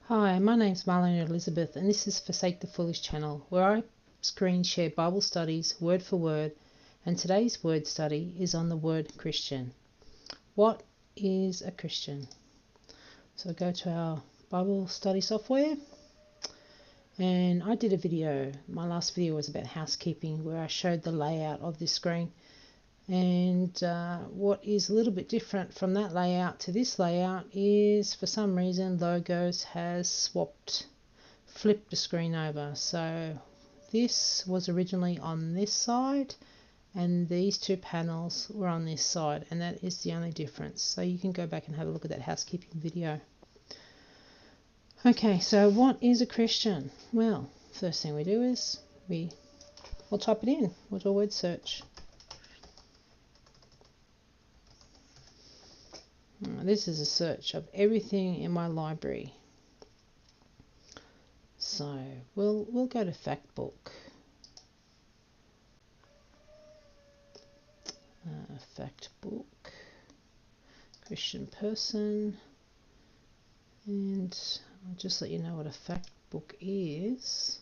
Hi, my name's Marlene Elizabeth and this is Forsake the Foolish channel, where I screen share Bible studies word for word, and today's word study is on the word Christian. What is a Christian? So go to our Bible study software, and I did a video. My last video was about housekeeping, where I showed the layout of this screen. And what is a little bit different from that layout to this layout is, for some reason, Logos has flipped the screen over. So this was originally on this side and these two panels were on this side, and that is the only difference. So you can go back and have a look at that housekeeping video. Okay, so what is a Christian? Well, first thing we do is we'll type it in. We'll do a word search. This is a search of everything in my library. So we'll go to fact book. Fact book, Christian person, and I'll just let you know what a fact book is.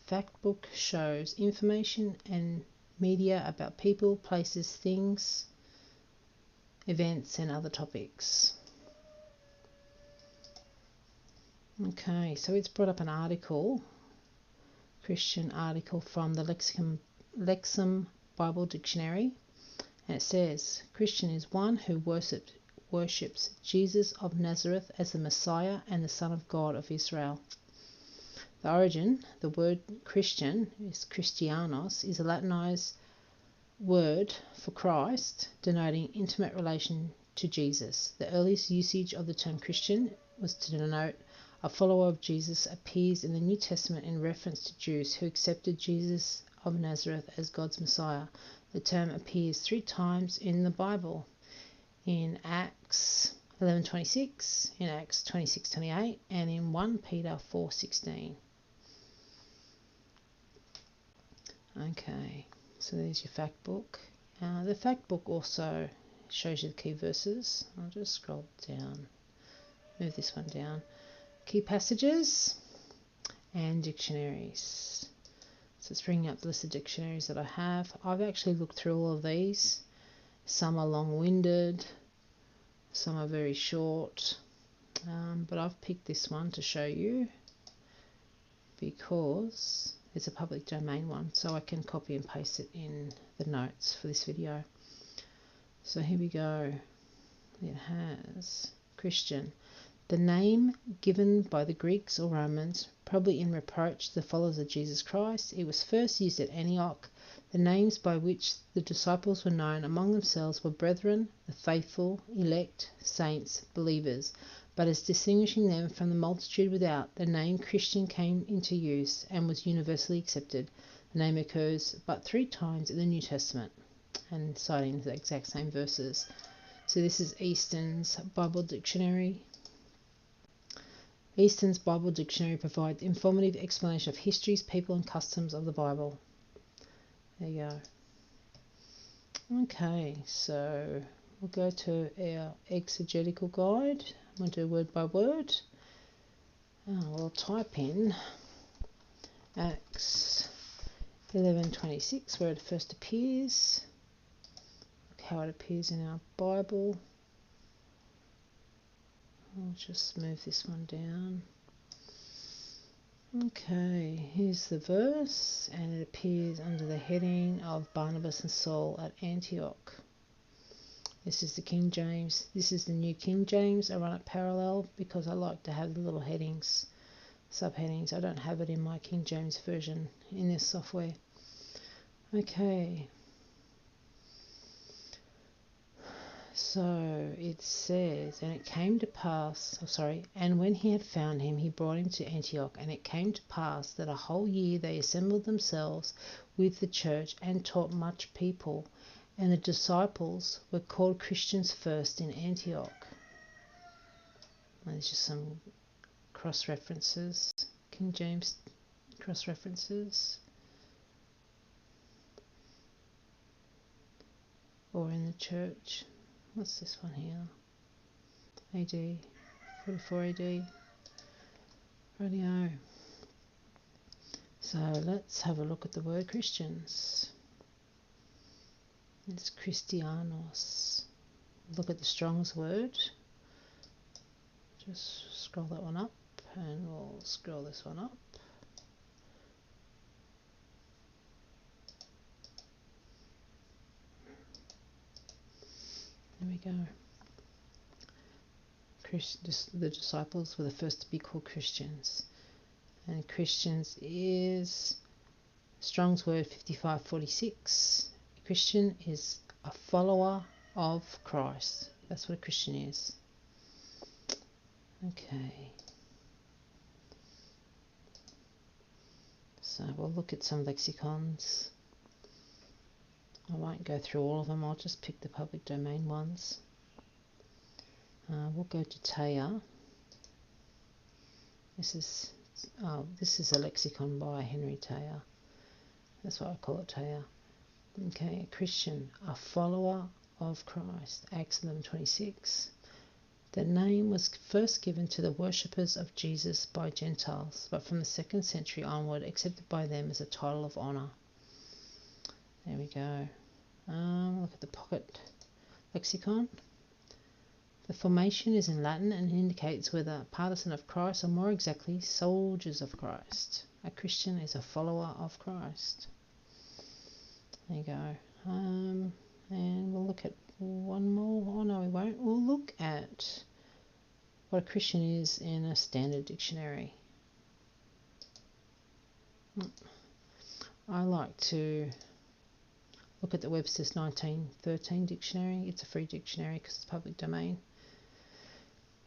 Fact book shows information and media about people, places, things, events and other topics. Okay, so it's brought up an article, Christian article from the Lexham Bible Dictionary, and it says, Christian is one who worships Jesus of Nazareth as the Messiah and the Son of God of Israel. The origin, the word Christian, is Christianos, is a Latinized word for Christ, denoting intimate relation to Jesus. The earliest usage of the term Christian was to denote a follower of Jesus. Appears in the New Testament in reference to Jews who accepted Jesus of Nazareth as God's Messiah. The term appears 3 times in the Bible: in Acts 11:26, in Acts 26:28, and in 1 Peter 4:16. Okay, so there's your fact book. The fact book also shows you the key verses. I'll just scroll down, move this one down. Key passages and dictionaries. So it's bringing up the list of dictionaries that I have. I've actually looked through all of these. Some are long-winded, some are very short, but I've picked this one to show you because it's a public domain one, so I can copy and paste it in the notes for this video. So here we go. It has Christian, the name given by the Greeks or Romans, probably in reproach to the followers of Jesus Christ. It was first used at Antioch. The names by which the disciples were known among themselves were brethren, the faithful, elect, saints, believers. But as distinguishing them from the multitude without, the name Christian came into use and was universally accepted. The name occurs but 3 times in the New Testament, and citing the exact same verses. So this is Easton's Bible Dictionary. Easton's Bible Dictionary provides informative explanation of histories, people and customs of the Bible. There you go. Okay, so we'll go to our exegetical guide. I'm going to do word by word. We'll type in Acts 11:26, where it first appears. Look how it appears in our Bible. I'll just move this one down. Okay, here's the verse, and it appears under the heading of Barnabas and Saul at Antioch. This is the King James. This is the New King James. I run it parallel because I like to have the little headings, subheadings. I don't have it in my King James version in this software. Okay. So it says, and it came to pass, and when he had found him, he brought him to Antioch. And it came to pass that a whole year they assembled themselves with the church and taught much people. And the disciples were called Christians first in Antioch. There's just some cross-references, King James cross-references. Or in the church. What's this one here? AD, 44 AD. Radio. So let's have a look at the word Christians. It's Christianos. Look at the Strong's word. Just scroll that one up, and we'll scroll this one up. There we go. The disciples were the first to be called Christians. And Christians is Strong's word 5546. A Christian is a follower of Christ. That's what a Christian is. Okay. So we'll look at some lexicons. I won't go through all of them. I'll just pick the public domain ones. We'll go to Taya. This is a lexicon by Henry Taya. That's why I call it Taya. Okay, a Christian, a follower of Christ. Acts 11:26. The name was first given to the worshippers of Jesus by Gentiles, but from the 2nd century onward, accepted by them as a title of honour. There we go. Look at the pocket lexicon. The formation is in Latin and indicates whether partisan of Christ or more exactly soldiers of Christ. A Christian is a follower of Christ. There you go. And we'll look at one more. Oh no, we won't. We'll look at what a Christian is in a standard dictionary. I like to look at the Webster's 1913 dictionary. It's a free dictionary because it's public domain.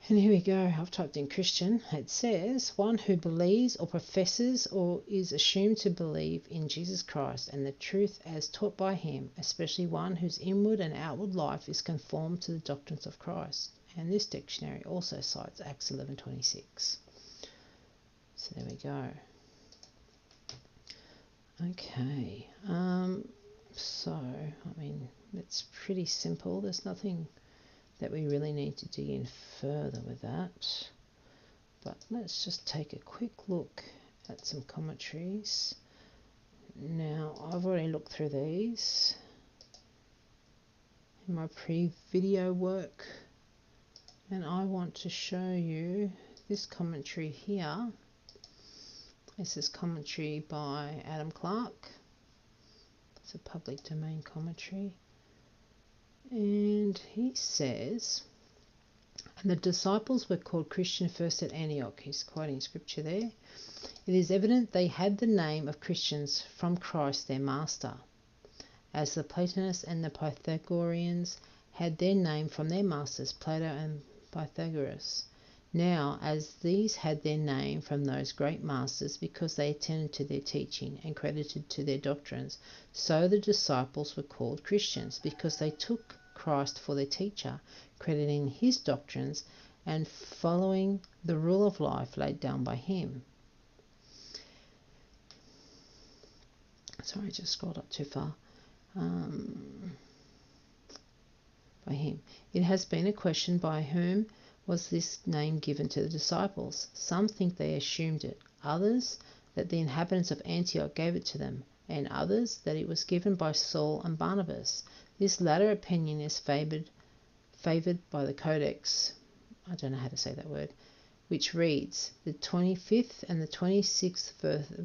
And here we go. I've typed in Christian. It says, one who believes or professes or is assumed to believe in Jesus Christ and the truth as taught by him, especially one whose inward and outward life is conformed to the doctrines of Christ. And this dictionary also cites Acts 11:26. So there we go. Okay. So, I mean, it's pretty simple. There's nothing that we really need to dig in further with that. But let's just take a quick look at some commentaries. Now, I've already looked through these in my pre-video work, and I want to show you this commentary here. This is commentary by Adam Clarke. It's a public domain commentary. And he says, and the disciples were called Christian first at Antioch. He's quoting scripture there. It is evident they had the name of Christians from Christ their master, as the Platonists and the Pythagoreans had their name from their masters, Plato and Pythagoras. Now, as these had their name from those great masters because they attended to their teaching and credited to their doctrines, so the disciples were called Christians because they took Christ for their teacher, crediting his doctrines and following the rule of life laid down by him. Sorry, I just scrolled up too far. By him. It has been a question, by whom was this name given to the disciples? Some think they assumed it, others that the inhabitants of Antioch gave it to them, and others that it was given by Saul and Barnabas. This latter opinion is favoured by the Codex, I don't know how to say that word, which reads the 25th and the 26th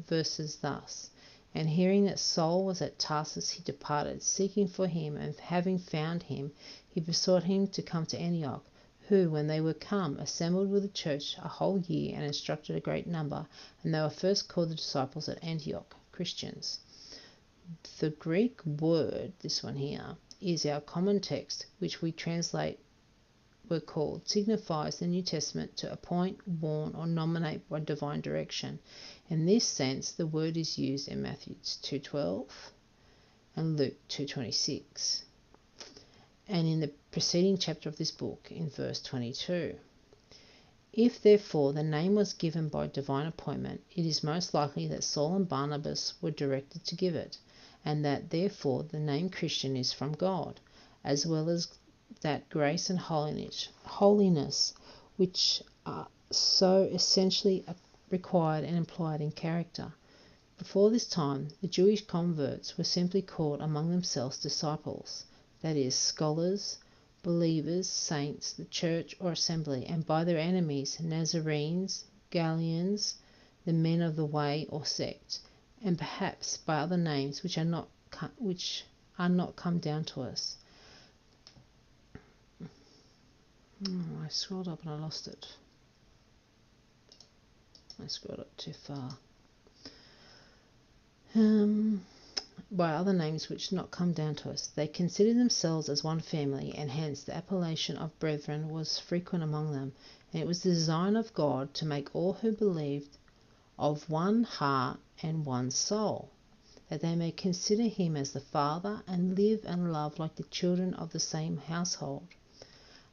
verses thus, and hearing that Saul was at Tarsus, he departed, seeking for him, and having found him, he besought him to come to Antioch, who, when they were come, assembled with the church a whole year and instructed a great number, and they were first called the disciples at Antioch, Christians. The Greek word, this one here, is our common text, which we translate were called, signifies the New Testament to appoint, warn, or nominate by divine direction. In this sense, the word is used in Matthew 2:12 and Luke 2:26. And in the preceding chapter of this book, in verse 22. If, therefore, the name was given by divine appointment, it is most likely that Saul and Barnabas were directed to give it, and that, therefore, the name Christian is from God, as well as that grace and holiness which are so essentially required and implied in character. Before this time, the Jewish converts were simply called among themselves disciples, that is, scholars, believers, saints, the church or assembly, and by their enemies, Nazarenes, Galileans, the men of the way or sect, and perhaps by other names which are not come down to us. I scrolled up and I lost it. I scrolled up too far. By other names which not come down to us. They considered themselves as one family, and hence the appellation of brethren was frequent among them. And it was the design of God to make all who believed of one heart and one soul, that they may consider him as the Father, and live and love like the children of the same household.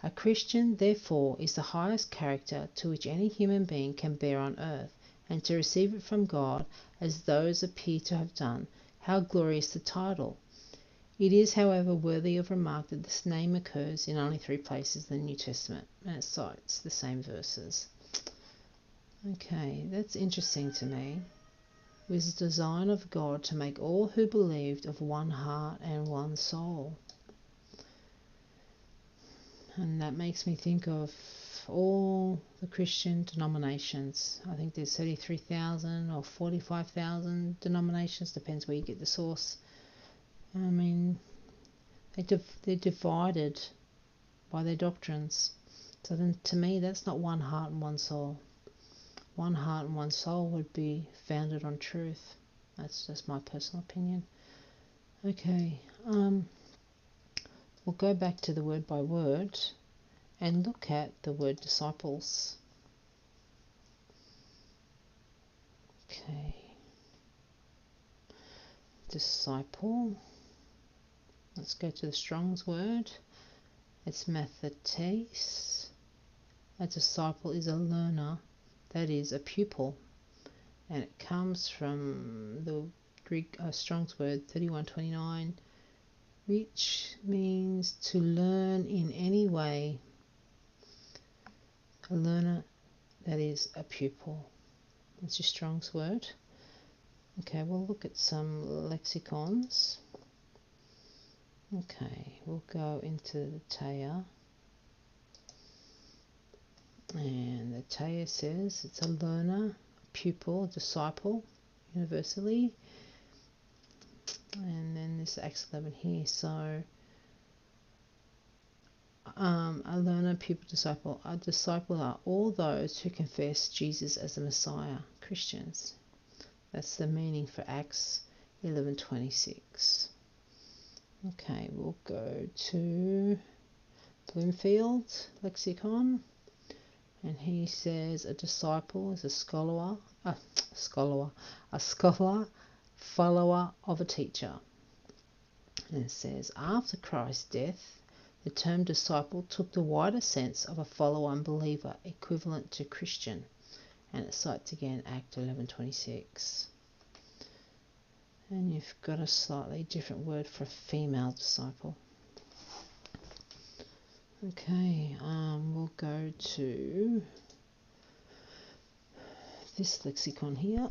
A Christian, therefore, is the highest character to which any human being can bear on earth, and to receive it from God, as those appear to have done. How glorious the title! It is, however, worthy of remark that this name occurs in only 3 places in the New Testament, and it cites the same verses. Okay, that's interesting to me. It was the design of God to make all who believed of one heart and one soul. And that makes me think of all the Christian denominations. I think there's 33,000 or 45,000 denominations, depends where you get the source. I mean, they're divided by their doctrines. So then, to me, that's not one heart and one soul. One heart and one soul would be founded on truth. That's just my personal opinion. Okay, we'll go back to the word by word and look at the word disciples. Okay. Disciple. Let's go to the Strong's word. It's mathetes. A disciple is a learner, that is, a pupil. And it comes from the Greek Strong's word 3129, which means to learn in any way. A learner, that is, a pupil. That's your Strong's word. Okay, we'll look at some lexicons. Okay, we'll go into the Taya. And the Taya says it's a learner, a pupil, a disciple, universally. And then this Acts 11 here. So, a learner, pupil, disciple. A disciple are all those who confess Jesus as the Messiah, Christians. That's the meaning for Acts 11:26. Okay, we'll go to Bloomfield lexicon, and he says a disciple is a scholar, follower of a teacher. And it says after Christ's death, the term disciple took the wider sense of a follower and believer, equivalent to Christian. And it cites again Act 11:26. And you've got a slightly different word for a female disciple. Okay, we'll go to this lexicon here.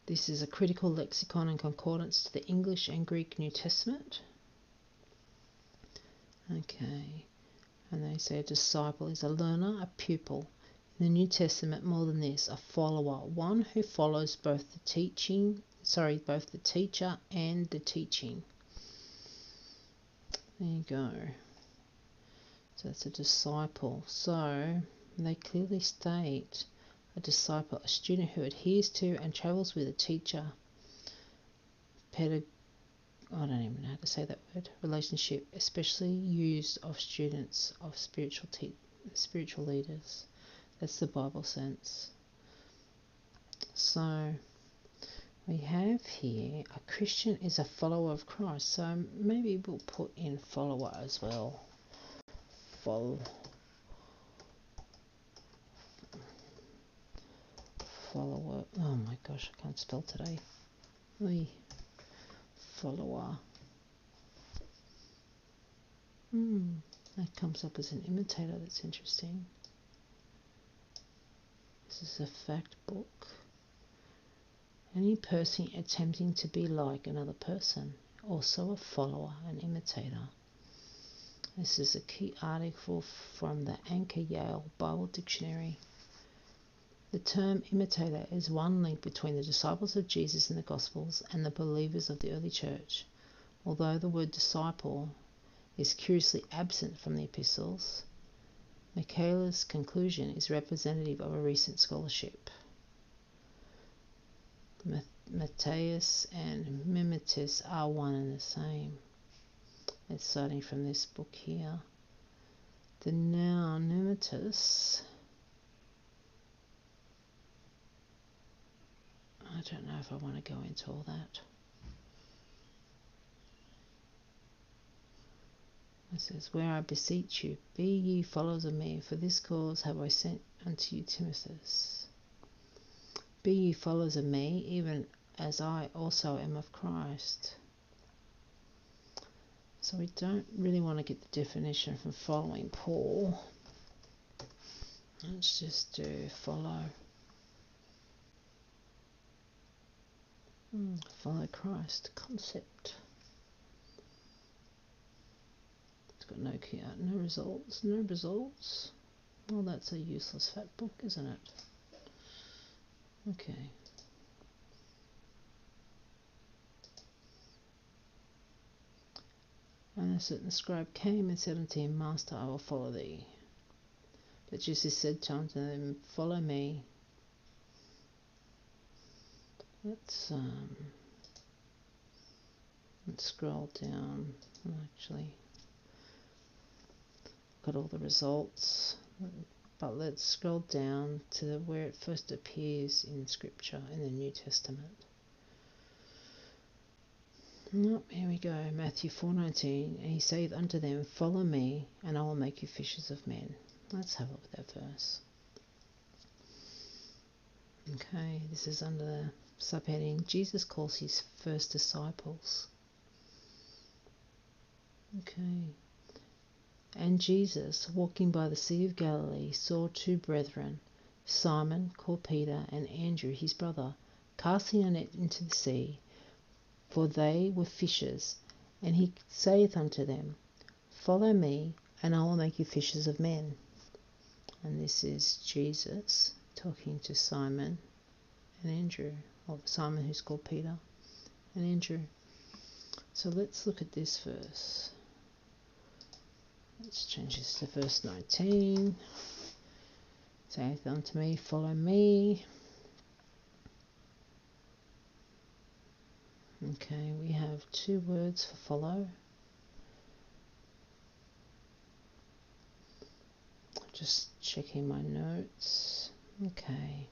This is a critical lexicon and concordance to the English and Greek New Testament. Okay, and they say a disciple is a learner, a pupil. In the New Testament, more than this, a follower, one who follows both the teacher and the teaching. There you go. So that's a disciple. So they clearly state a disciple, a student who adheres to and travels with a teacher. I don't even know how to say that word. Relationship, especially used of students of spiritual leaders. That's the Bible sense. So we have here a Christian is a follower of Christ. So maybe we'll put in follower as well. Follower. Oh my gosh, I can't spell today. Follower. That comes up as an imitator. That's interesting. This is a fact book. Any person attempting to be like another person, also a follower, an imitator. This is a key article from the Anchor Yale Bible Dictionary. The term imitator is one link between the disciples of Jesus in the Gospels and the believers of the early church. Although the word disciple is curiously absent from the epistles, Michaela's conclusion is representative of a recent scholarship. Matthias and mimetis are one and the same. It's citing from this book here. The noun mimetis, I don't know if I want to go into all that. It says, where I beseech you, be ye followers of me, for this cause have I sent unto you Timothy. Be ye followers of me, even as I also am of Christ. So we don't really want to get the definition from following Paul. Let's just do follow. Follow Christ concept. It's got no key out, no results, no results. Well, that's a useless fat book, isn't it? Okay. And a certain scribe came and said unto him, Master, I will follow thee. But Jesus said unto them, follow me. Let's scroll down. Actually, got all the results, but let's scroll down to where it first appears in Scripture in the New Testament. Here we go. Matthew 4:19. And he saith unto them, follow me, and I will make you fishers of men. Let's have a look at that verse. Okay, this is under the subheading, Jesus calls his first disciples. Okay. And Jesus, walking by the Sea of Galilee, saw two brethren, Simon, called Peter, and Andrew his brother, casting a net into the sea, for they were fishers. And he saith unto them, follow me, and I will make you fishers of men. And this is Jesus talking to Simon and Andrew, or Simon who's called Peter, and Andrew. So let's look at this verse. Let's change this to verse 19. Saith unto me, follow me. Okay, we have two words for follow. Just checking my notes. Okay.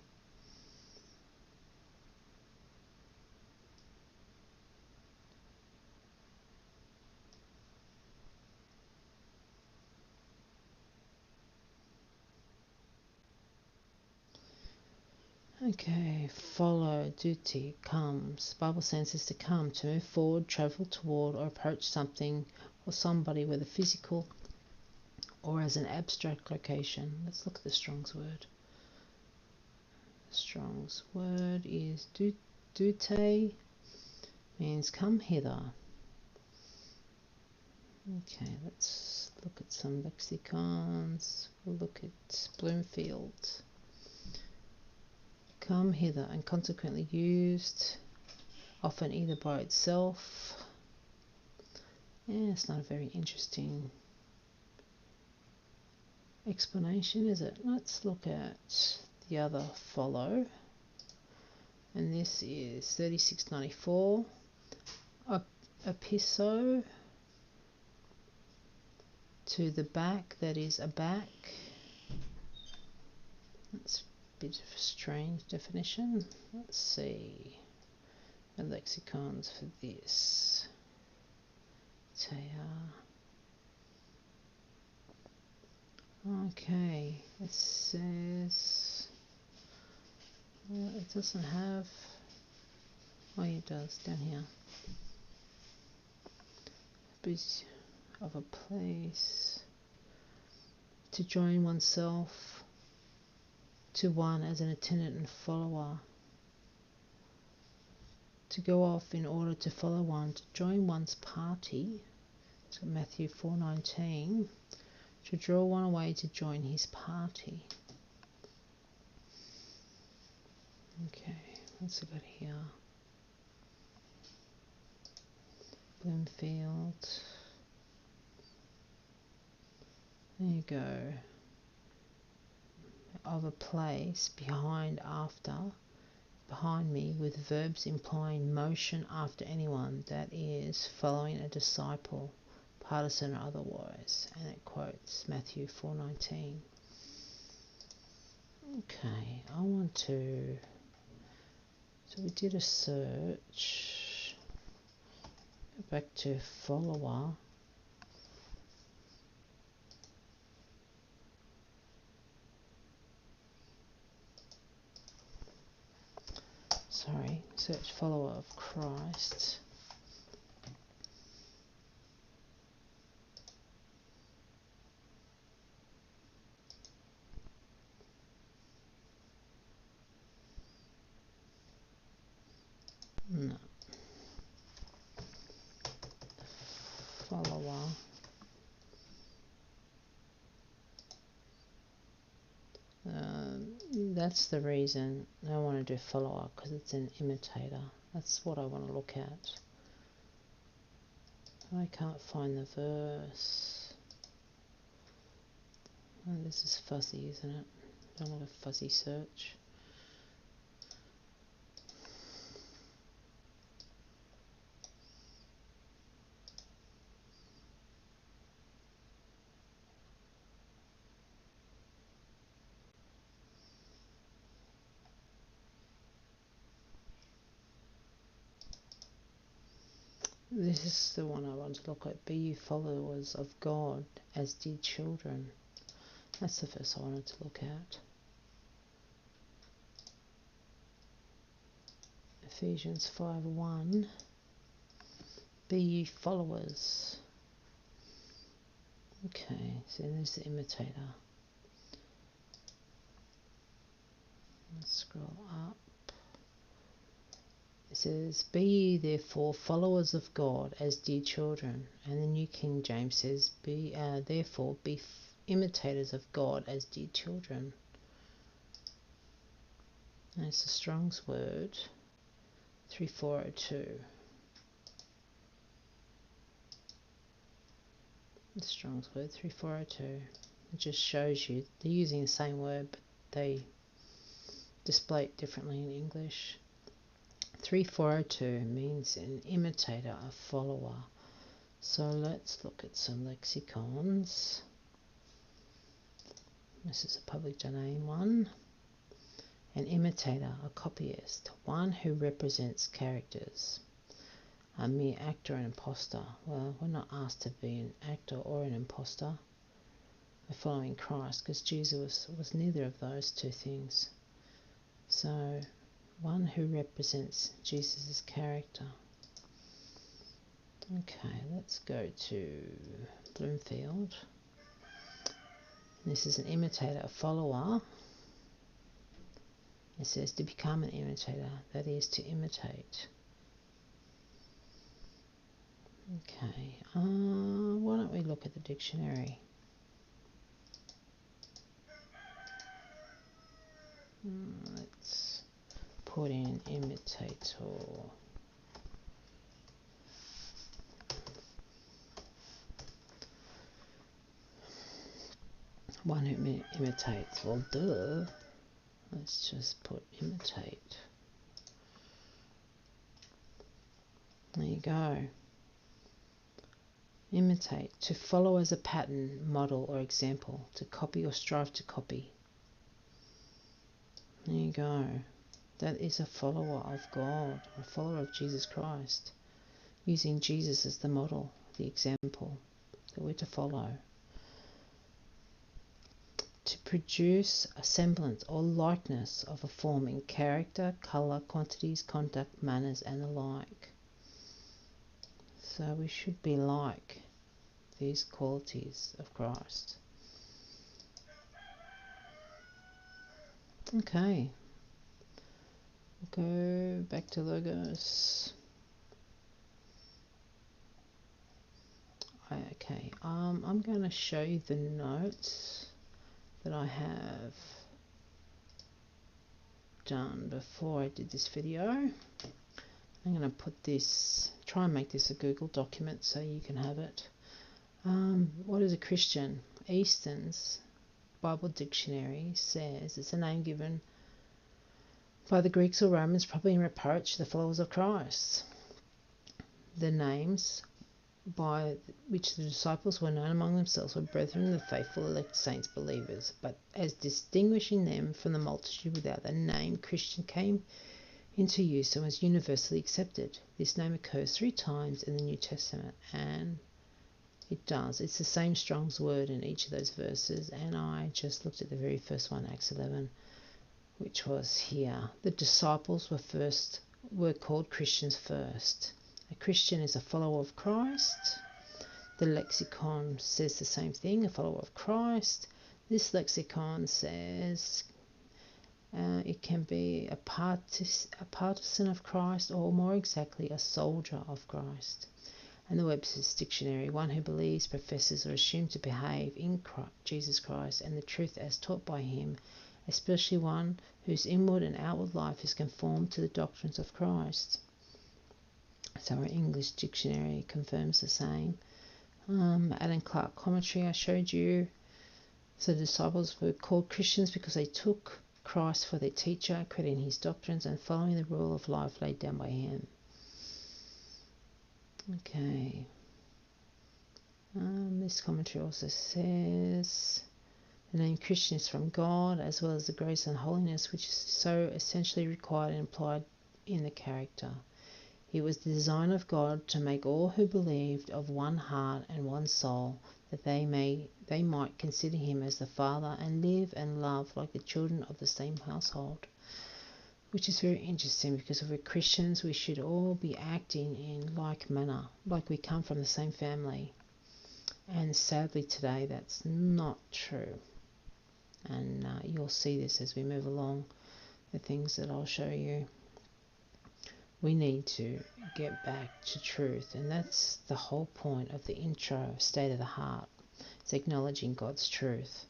Okay, follow, duty, comes. Bible sense is to come, to move forward, travel toward, or approach something or somebody, whether physical or as an abstract location. Let's look at the Strong's word. Strong's word is dute, means come hither. Okay, let's look at some lexicons. We'll look at Bloomfield. Come hither, and consequently used, often either by itself. Yeah, it's not a very interesting explanation, is it? Let's look at the other follow. And this is 3694. Episo, to the back, that is a back. That's a bit of a strange definition. Let's see the lexicons for this. Okay, it says, well, it doesn't have, oh it does down here, bit of a place. to join oneself to one as an attendant and follower, to go off in order to follow one, to join one's party, so Matthew 4:19, to draw one away to join his party. Okay, what's it got here? Bloomfield. There you go. Of a place, behind, after, behind me, with verbs implying motion after anyone, that is, following a disciple, partisan or otherwise. And it quotes Matthew 4:19. Okay, I want to, so we did a search, go back to follower. Sorry, search follower of Christ. No. Follower. That's the reason I want to do follower, because it's an imitator. That's what I want to look at. I can't find the verse. Oh, this is fuzzy, isn't it? Don't want a fuzzy search. This is the one I want to look at. Be you followers of God as dear children. That's the verse I wanted to look at. Ephesians 5:1. Be ye followers. Okay, so there's the imitator. Let's scroll up. It says, be ye therefore followers of God as dear children. And the New King James says, therefore be imitators of God as dear children. And it's the Strong's Word, 3402. The Strong's Word, 3402. It just shows you, they're using the same word, but they display it differently in English. 3402 means an imitator, a follower. So let's look at some lexicons. This is a public domain one. An imitator, a copyist, one who represents characters. A mere actor, an imposter. Well, we're not asked to be an actor or an imposter. We're following Christ, because Jesus was neither of those two things. So, one who represents Jesus' character. Okay, let's go to Bloomfield. This is an imitator, a follower. It says to become an imitator, that is to imitate. Okay, why don't we look at the dictionary? Let's put in imitator. One who imitates. Well, duh. Let's just put imitate. There you go. Imitate. To follow as a pattern, model, or example. To copy or strive to copy. There you go. That is a follower of God, a follower of Jesus Christ, using Jesus as the model, the example that we're to follow. To produce a semblance or likeness of a form in character, colour, quantities, conduct, manners, and the like. So we should be like these qualities of Christ. Okay, go back to Logos. Okay, I'm going to show you the notes that I have done before I did this video. I'm going to put this, try and make this a Google document so you can have it. What is a Christian? Easton's Bible Dictionary says it's a name given by the Greeks or Romans, probably in reproach to the followers of Christ. The names by which the disciples were known among themselves were brethren, the faithful, elect saints, believers, but as distinguishing them from the multitude without the name Christian came into use and was universally accepted. This name occurs 3 times in the New Testament, and it does. It's the same Strong's word in each of those verses, and I just looked at the very first one, Acts 11, which was here. The disciples were called Christians first. A Christian is a follower of Christ. The lexicon says the same thing, a follower of Christ. This lexicon says it can be a partisan of Christ, or more exactly, a soldier of Christ. And the Webster's Dictionary, one who believes, professes, or assumes to behave in Jesus Christ and the truth as taught by him, especially one whose inward and outward life is conformed to the doctrines of Christ. So our English dictionary confirms the same. Adam Clark commentary I showed you. So the disciples were called Christians because they took Christ for their teacher, crediting his doctrines and following the rule of life laid down by him. Okay. This commentary also says the name Christian is from God, as well as the grace and holiness which is so essentially required and implied in the character. It was the design of God to make all who believed of one heart and one soul, that they might consider him as the Father and live and love like the children of the same household. Which is very interesting, because if we're Christians, we should all be acting in like manner, like we come from the same family. And sadly today that's not true. And you'll see this as we move along, the things that I'll show you. We need to get back to truth, and that's the whole point of the intro, State of the Heart. It's acknowledging God's truth.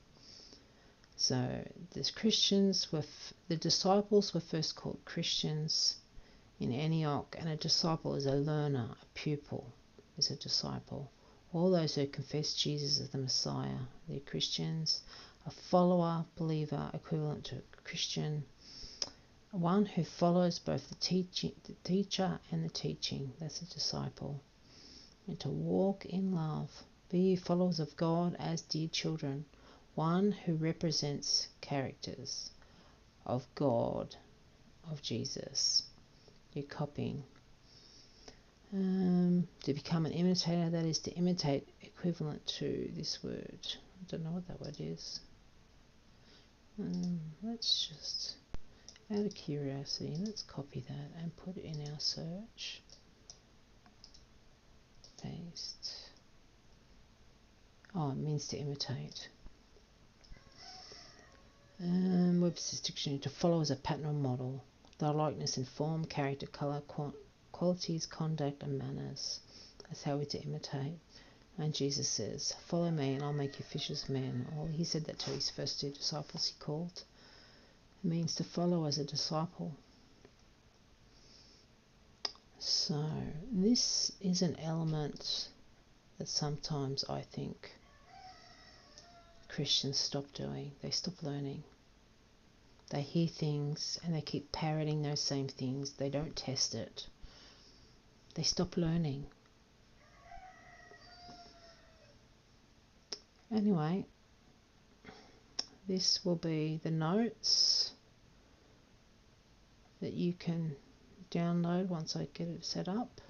So the disciples were first called Christians in Antioch, and a disciple is a learner, a pupil is a disciple. All those who confess Jesus as the Messiah, they're Christians. A follower, believer, equivalent to Christian. One who follows both the teacher and the teaching, that's a disciple. And to walk in love. Be ye followers of God as dear children. One who represents characters of God, of Jesus. You're copying. To become an imitator, that is to imitate, equivalent to this word. I don't know what that word is. Let's just, out of curiosity, let's copy that and put it in our search. Paste. Oh, it means to imitate. Webster's Dictionary, to follow as a pattern or model. Their likeness in form, character, colour, qualities, conduct and manners. That's how we're to imitate. And Jesus says, follow me and I'll make you fishers of men. Well, he said that to his first 2 disciples he called. It means to follow as a disciple. So this is an element that sometimes I think Christians stop doing. They stop learning. They hear things and they keep parroting those same things. They don't test it. They stop learning. Anyway, this will be the notes that you can download once I get it set up.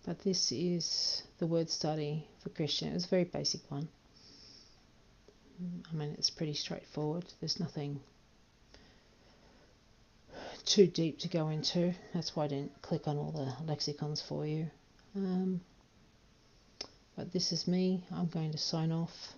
But this is the word study for Christian. It's a very basic one. I mean, it's pretty straightforward. There's nothing too deep to go into. That's why I didn't click on all the lexicons for you. But this is me. I'm going to sign off.